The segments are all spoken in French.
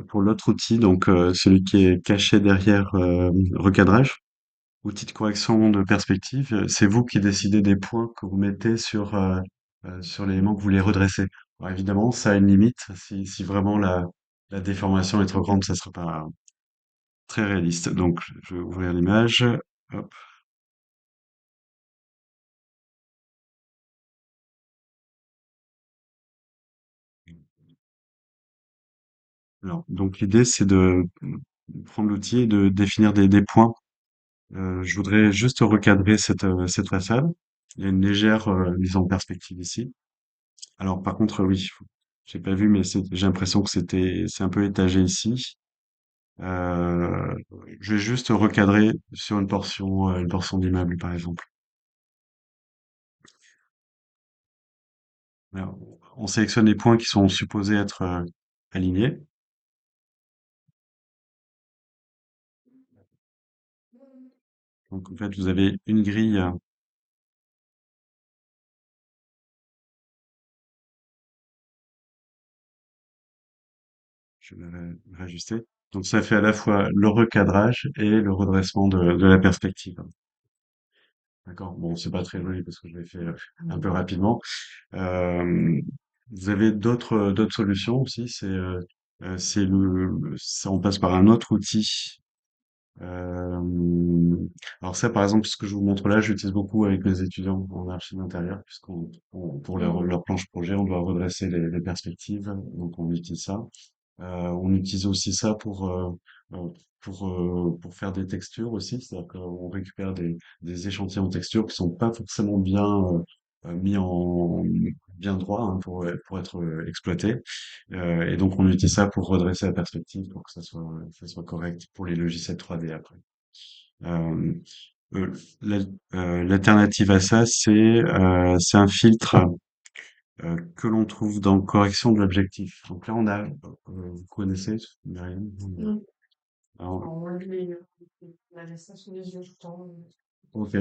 pour l'autre outil, donc celui qui est caché derrière recadrage, outil de correction de perspective, c'est vous qui décidez des points que vous mettez sur l'élément que vous voulez redresser. Alors évidemment, ça a une limite. Si vraiment la déformation est trop grande, ça ne sera pas très réaliste. Donc, je vais ouvrir l'image. Hop. Alors, donc l'idée, c'est de prendre l'outil et de définir des points. Je voudrais juste recadrer cette façade. Il y a une légère mise en perspective ici. Alors, par contre, oui, j'ai pas vu, mais j'ai l'impression que c'est un peu étagé ici. Euh, je vais juste recadrer sur une portion d'immeuble, par exemple. Alors, on sélectionne les points qui sont supposés être alignés. Donc, en fait, vous avez une grille. Je vais réajuster. Donc, ça fait à la fois le recadrage et le redressement de la perspective. D'accord. Bon, c'est pas très joli parce que je l'ai fait un peu rapidement. Euh, Vous avez d'autres solutions aussi. Ça, on passe par un autre outil. Alors ça, par exemple, ce que je vous montre là, j'utilise beaucoup avec mes étudiants en archi d'intérieur, pour leur planche projet, on doit redresser les perspectives, donc on utilise ça. On utilise aussi ça euh, pour faire des textures aussi, c'est-à-dire qu'on récupère des échantillons de textures qui sont pas forcément mis en bien droit hein, pour être exploités. Et donc on utilise ça pour redresser la perspective pour que ça soit correct pour les logiciels 3D après. Euh, L'alternative à ça, c'est un filtre que l'on trouve dans correction de l'objectif. Donc là, vous connaissez, Myriam? Alors, ok.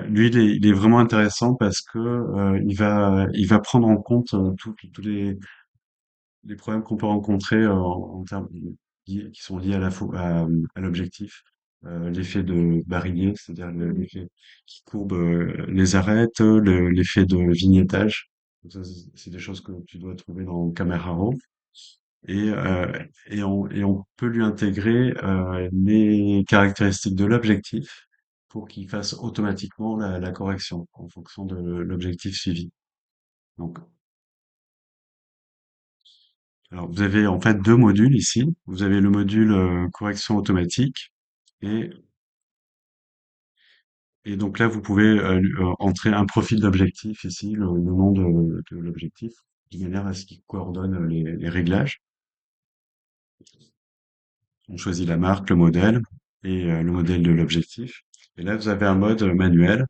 Lui, il est vraiment intéressant parce que il va prendre en compte tous les problèmes qu'on peut rencontrer en termes qui sont liés à l'objectif. L'effet de barillet, c'est-à-dire l'effet qui courbe les arêtes, l'effet de vignettage. Donc ça, c'est des choses que tu dois trouver dans Camera Raw. Et on peut lui intégrer les caractéristiques de l'objectif pour qu'il fasse automatiquement la correction en fonction de l'objectif suivi. Donc, alors, vous avez en fait deux modules ici. Vous avez le module correction automatique et, et donc là, vous pouvez entrer un profil d'objectif ici, le nom de l'objectif, de manière à ce qu'il coordonne les réglages. On choisit la marque, le modèle et le modèle de l'objectif. Et là, vous avez un mode manuel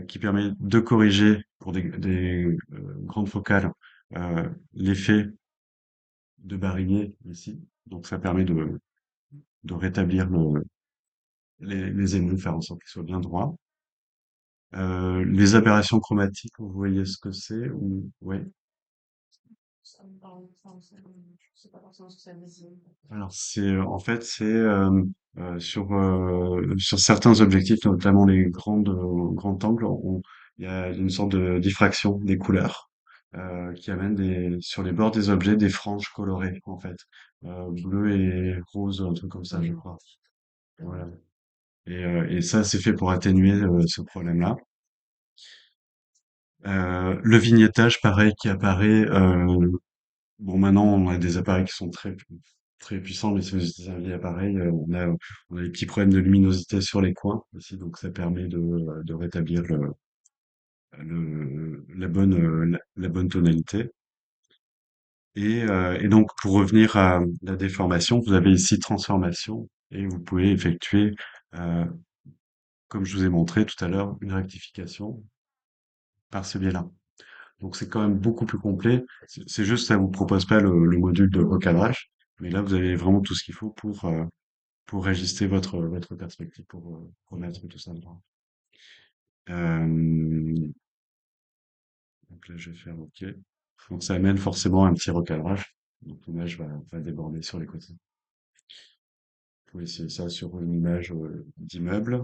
qui permet de corriger pour des grandes focales l'effet de barillet ici. Donc ça permet de rétablir les ennemis, faire en sorte qu'ils soient bien droits. Les aberrations chromatiques, vous voyez ce que c'est ou ouais. Alors en fait sur certains objectifs, notamment les grands angles, il y a une sorte de diffraction des couleurs qui amène sur les bords des objets des franges colorées en fait, bleu et rose, un truc comme ça, je crois. Voilà. Et ça, c'est fait pour atténuer ce problème-là. Le vignettage, pareil, qui apparaît. Bon, maintenant, on a des appareils qui sont très puissants, mais si vous utilisez un vieil appareil, on a des petits problèmes de luminosité sur les coins aussi, donc ça permet de rétablir la bonne tonalité. Et donc, pour revenir à la déformation, vous avez ici transformation, et vous pouvez effectuer, euh, comme je vous ai montré tout à l'heure, une rectification par ce biais-là. Donc c'est quand même beaucoup plus complet. C'est juste ça vous propose pas le module de recadrage, mais là vous avez vraiment tout ce qu'il faut pour ajuster votre perspective, pour mettre tout ça dedans. Euh, donc là je vais faire OK. Donc ça amène forcément un petit recadrage. Donc l'image va déborder sur les côtés. Vous pouvez essayer ça sur une image d'immeuble.